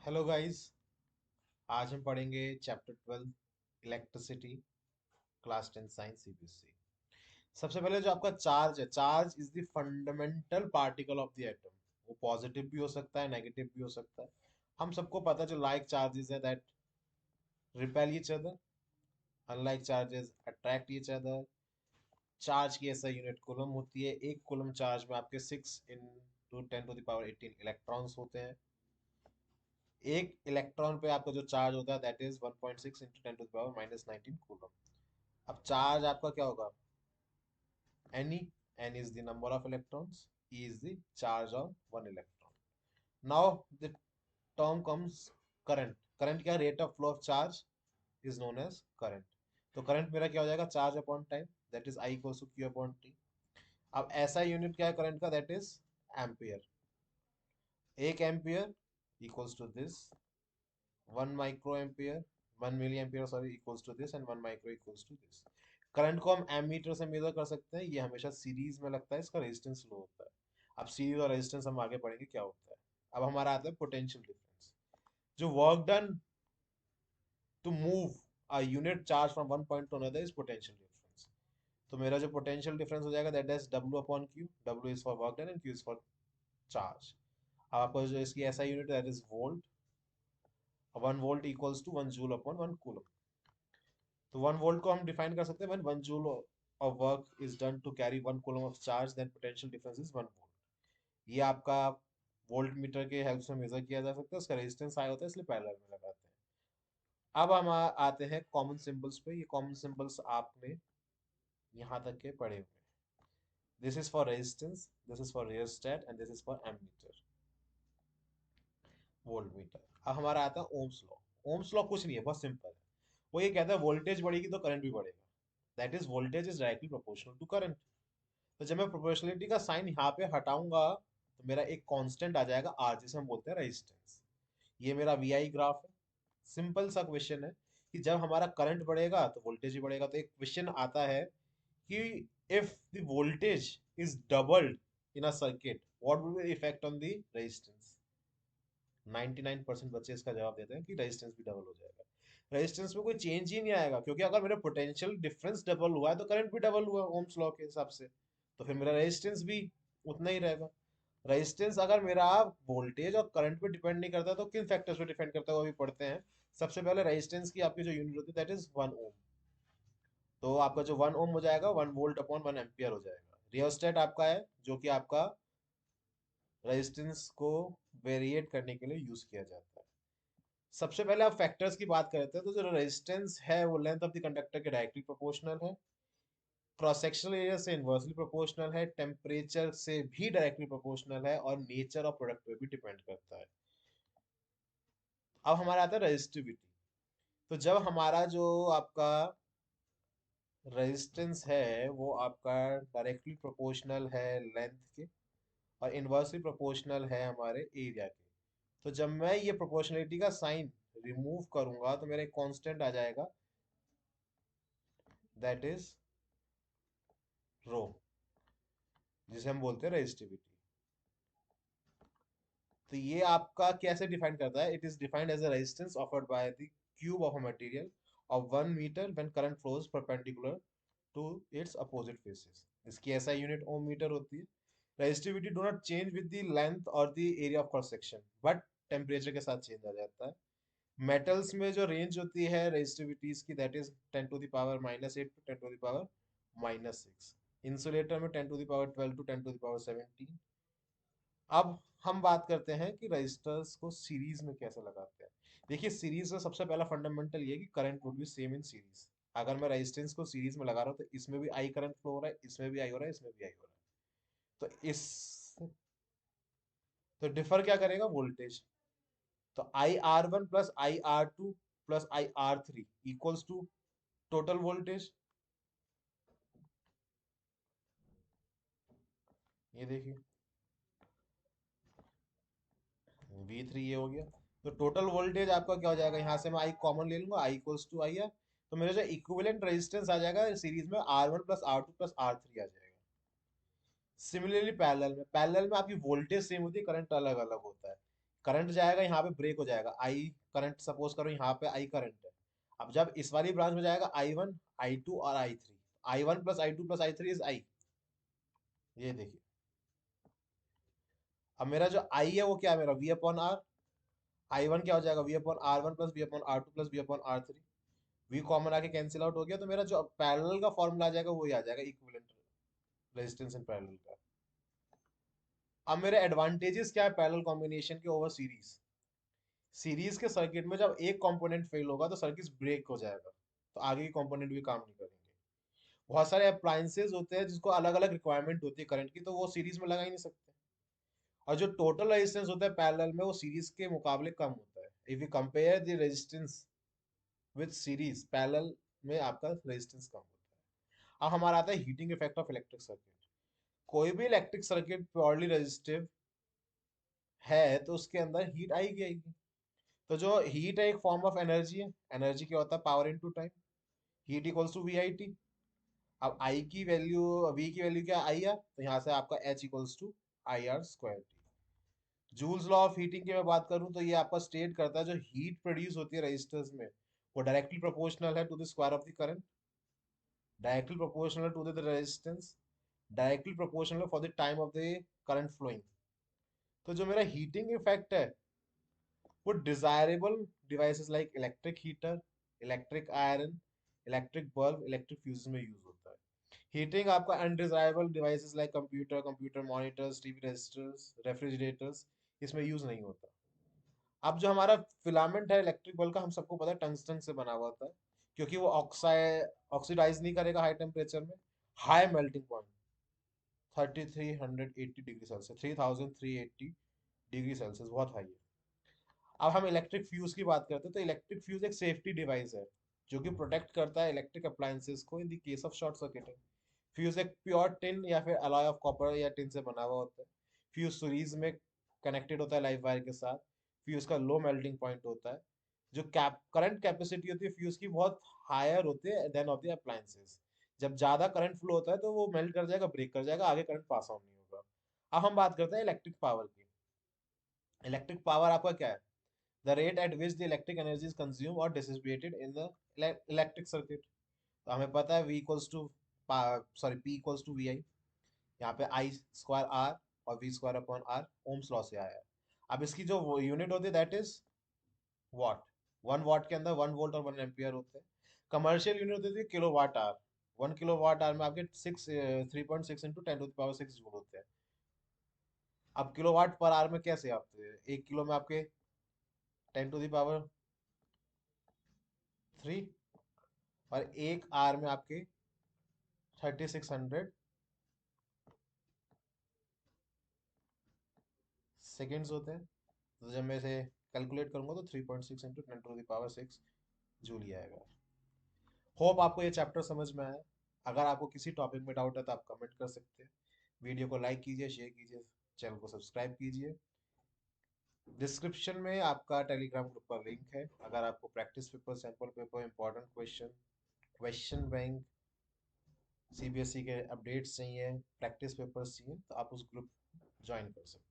Hello guys. आज हम पढ़ेंगे chapter 12 electricity, class 10 science CBSE. सबसे पहले जो आपका चार्ज है, charge is the fundamental particle of the atom. वो पॉजिटिव भी हो सकता है, नेगेटिव भी हो सकता है। हम सबको पता है जो लाइक चार्जेस है that repel each other, unlike charges attract each other. Charge की ऐसा यूनिट कूलम होती है। एक कूलम चार्ज में आपके 6 × 10⁻18 इलेक्ट्रॉन्स होते हैं। एक इलेक्ट्रॉन पे आपका जो चार्ज होता है दैट इज 1.6 × 10⁻−19 कूलम। अब चार्ज आपका क्या होगा? Ni, n is the number of electrons, E is the charge of one electron. Now the term comes current. Current क्या? Rate of flow of charge is known as current. तो current मेरा क्या हो जाएगा? Charge upon time, that is I equals to Q upon T. अब ऐसा unit क्या है करंट का? That is ampere. एक ampere equals to this, 1 micro ampere, 1 milli ampere sorry equals to this, and 1 micro equals to this. Current को हम ammeter से major कर सकते हैं। ये हमेशा सीरीज में लगता है, इसका रेजिस्टेंस लो होता है। अब सीरीज और रेजिस्टेंस हम आगे पढ़ेंगे क्या होता है। अब हमारा आता है पोटेंशियल डिफरेंस। जो work done to move a unit charge from one point to another is potential difference. तो मेरा जो पोटेंशियल डिफरेंस हो जाएगा that is W upon Q. W is for work done and Q is for charge. अब आपको जो इसकी ऐसा unit that is volt. 1 volt equals to 1 joule upon 1 coulomb. तो 1 वोल्ट को हम डिफाइन कर सकते हैं when 1 joule of work is done to carry 1 coulomb of charge, then potential difference is 1 volt. ये आपका वोल्ट मीटर के हेल्प से मेजर किया जा सकता है। उसका रेजिस्टेंस हाई होता है इसलिए पैरेलल में लगाते हैं। अब हम आते हैं कॉमन सिंबल्स पे। ये कॉमन सिंबल्स आपने यहाँ तक के पढ़े हुए हैं। This is for resistance, this is for rheostat and this is for ammeter, voltmeter. अब हमारा आता है ओम्स लॉ। ओम्स लॉ कुछ नहीं है, बहुत सिंपल है। वो ये कहता है वोल्टेज बढ़ेगी तो करंट भी बढ़ेगा। That is voltage is directly proportional to current. तो जब मैं प्रोपोर्शनलिटी का साइन यहाँ पे हटाऊंगा तो मेरा एक कांस्टेंट आ जाएगा आर, जिसे हम बोलते हैं रेजिस्टेंस। ये मेरा वी आई ग्राफ है। सिंपल सा क्वेश्चन है कि जब हमारा करंट बढ़ेगा तो वोल्टेज भी बढ़ेगा। तो एक क्वेश्चन आता है कि if the voltage is doubled in a circuit what will be the effect on the resistance. 99% बच्चे इसका जवाब देते हैं कि रेजिस्टेंस भी डबल हो जाएगा। रेजिस्टेंस में कोई चेंज ही नहीं आएगा, क्योंकि अगर मेरा पोटेंशियल डिफरेंस डबल हुआ है तो करंट भी डबल हुआ ओम्स लॉ के हिसाब से। तो फिर मेरा रेजिस्टेंस भी उतना ही रहेगा। रेजिस्टेंस अगर मेरा वोल्टेज और करंट पे डिपेंड नहीं करता तो किन फैक्टर्स पे डिपेंड करता है वो भी पढ़ते हैं। सबसे पहले रेजिस्टेंस की आपकी जो यूनिट होती है दैट इज 1 ओम। तो आपका जो 1 ओम हो जाएगा 1 वोल्ट अपॉन 1 एम्पियर हो जाएगा। रियोस्टेट आपका है जो कि आपका रेजिस्टेंस को वेरिएट करने के लिए यूज किया जाता है। सबसे पहले आप फैक्टर्स की बात करते हैं तो जो रेजिस्टेंस है वो लेंथ ऑफ द कंडक्टर के डायरेक्टली प्रोपोर्शनल है, क्रॉस सेक्शनल एरिया से इनवर्सली प्रोपोर्शनल है, टेम्परेचर से भी डायरेक्टली प्रोपोर्शनल है, और नेचर ऑफ प्रोडक्ट पे भी डिपेंड करता है। अब हमारा आता है रेजिस्टिविटी। तो जब हमारा जो आपका रेजिस्टेंस है वो आपका डायरेक्टली प्रोपोर्शनल है लेंथ के, और इनवर्सली प्रोपोर्शनल है हमारे एरिया के। तो जब मैं ये प्रोपोर्शनलिटी का साइन रिमूव करूंगा तो मेरा एक कांस्टेंट आ जाएगा दैट इज रो, जिसे हम बोलते हैं रेजिस्टिविटी। तो ये आपका कैसे डिफाइन करता है? It is defined as a resistance offered by the cube of a material of 1 metre when current flows perpendicular to its opposite faces. इसकी ऐसा यूनिट ओम मीटर होती है। Resistivity do not change with the length और the area of cross section, but temperature के साथ change आ जाता है। Metals में जो रेंज होती है रेजिस्टिविटीज की दैट इज 10⁻⁻8 टू 10⁻⁻6। इंसुलेटर में 10⁻12 टू 10⁻17। अब हम बात करते हैं कि रजिस्टर्स को सीरीज में कैसे लगाते हैं। देखिए सीरीज में सबसे पहला फंडामेंटल ये है कि current would be same in series. अगर मैं रेजिस्टेंस को सीरीज में लगा रहा हूँ तो इसमें भी आई करंट फ्लो हो रहा है, इसमें भी आई हो रहा है, इसमें भी आई हो रहा है। तो इस तो डिफर क्या करेगा? वोल्टेज। तो I R1 plus I R2 plus I R3 equals to total voltage. ये देखिए V3 ये हो गया। तो टोटल वोल्टेज आपका क्या हो जाएगा? यहाँ से मैं आई कॉमन ले लूंगा, आई इक्वल्स टू आई आर। तो मेरा जो इक्विवेलेंट रेजिस्टेंस आ जाएगा सीरीज में R1 plus R2 plus R3 आ जाएगा। सिमिलरली पैरेलल में आपकी वोल्टेज सेम होती है, करंट अलग अलग होता है। करंट जाएगा यहाँ पे ब्रेक हो जाएगा, आई करंट सपोज करो यहाँ पे आई करंट है। अब जब इस वाली ब्रांच में जाएगा I1 I2 और I3, I1 plus I2 plus I3 is I. ये देखिए, अब मेरा जो आई है वो क्या है, मेरा V अपॉन आर। I1 क्या हो जाएगा, V upon R1 plus V upon R2 plus V upon R3। V common आके कैंसिल आउट हो गया, तो मेरा जो पैरेलल का फॉर्मूला आ जाएगा वही आ जाएगा, इक्विवेलेंट रेजिस्टेंस इन पैरेलल का। अब मेरे एडवांटेजेस क्या है पैरेलल कॉम्बिनेशन के ओवर सीरीज। सीरीज के सर्किट में जब एक कंपोनेंट फेल होगा तो सर्किट ब्रेक हो जाएगा, तो आगे के कंपोनेंट भी काम नहीं करेंगे। बहुत सारे अप्लायंसेज होते हैं जिसको अलग अलग रिक्वायरमेंट होती है करंट की, तो वो सीरीज में लगा ही नहीं सकते। और जो टोटल रेजिस्टेंस होता है पैरेलल में वो सीरीज के मुकाबले कम होता है। If you compare the resistance with series, parallel में आपका रेजिस्टेंस कम होता है। अब हमारा आता है heating effect of electric circuit. कोई भी इलेक्ट्रिक सर्किट प्योरली रेजिस्टिव है तो उसके अंदर हीट आएगी आएगी। तो जो हीट है एक फॉर्म ऑफ एनर्जी है, एनर्जी क्या होता है, power into time. Heat equals to V I T. अब आई की वैल्यू, वी की वैल्यू क्या, आई आर, तो यहाँ से आपका H equals to I R square T. Joule's law of heating की मैं बात करूँ तो ये आपका स्टेट करता है जो हीट प्रोड्यूस होती है रजिस्टर्स में वो डायरेक्टली प्रोपोर्शनल है to the square of the current, directly proportional to the resistance, directly proportional for the time of the current flowing. तो जो मेरा हीटिंग इफेक्ट है वो desirable devices like electric heater, electric iron, electric bulb, electric fuse में use होता है। Heating आपका undesirable devices like computer, computer monitors, TV resistors, refrigerators, इसमें यूज नहीं होता। अब जो हमारा फिलामेंट है इलेक्ट्रिक बल्ब का, हम सबको पता है टंगस्टन से बना हुआ होता है, क्योंकि वो ऑक्सीडाइज नहीं करेगा हाई टेम्परेचर में। High melting point 3380 degree Celsius, 3380 degree Celsius, बहुत हाई है। अब हम इलेक्ट्रिक फ्यूज की बात करते हैं, तो इलेक्ट्रिक फ्यूज एक सेफ्टी डिवाइस है जो कि प्रोटेक्ट करता है इलेक्ट्रिक अप्लायंसेस को in the case of short circuiting. Fuse एक प्योर टिन या फिर अलॉय ऑफ कॉपर या टिन से बना हुआ होता है। फ्यूज सीरीज में कनेक्टेड होता है लाइव वायर के साथ। फ्यूज का लो मेल्टिंग पॉइंट होता है। जो कैप करंट कैपेसिटी होती है फ्यूज की बहुत हायर होती है देन ऑफ द अप्लायंसेस। जब ज्यादा करंट फ्लो होता है तो वो मेल्ट कर जाएगा, ब्रेक कर जाएगा, आगे करंट पास ऑन नहीं होगा। अब हम बात करते हैं इलेक्ट्रिक पावर की। इलेक्ट्रिक पावर आपका क्या है, the rate at which the electric energy is consumed or dissipated in the electric circuit। तो हमें पता है V equals to, sorry P equals to V I. यहाँ पे आई स्क्वायर आर और V square upon R Ohm's law से आया है। अब इसकी जो यूनिट होती है दैट इज वाट। 1 वाट के अंदर 1 वोल्ट और 1 एम्पियर होते हैं। कमर्शियल यूनिट होती है kilowatt hour. 1 kilowatt hour में आपके 3.6 into 10 to the power 6 joule होते हैं। अब किलो वाट पर आवर में कैसे आते हैं, 1 किलो में आपके 10 to the power 3, और 1 आवर में आपके 3600 सेकेंड्स होते हैं। तो जब मैं इसे कैलकुलेट करूंगा तो 3.6 into 10 to the power 6 joule ही आएगा। होप आपको ये चैप्टर समझ में आया। अगर आपको किसी टॉपिक में डाउट है तो आप कमेंट कर सकते हैं। वीडियो को लाइक कीजिए, शेयर कीजिए, चैनल को सब्सक्राइब कीजिए। डिस्क्रिप्शन में आपका टेलीग्राम ग्रुप का लिंक है। अगर आपको practice paper, sample paper, important question, question bank, CBSE के अपडेट्स चाहिए, प्रैक्टिस पेपर्स चाहिए, तो आप उस ग्रुप ज्वाइन कर सकते हैं।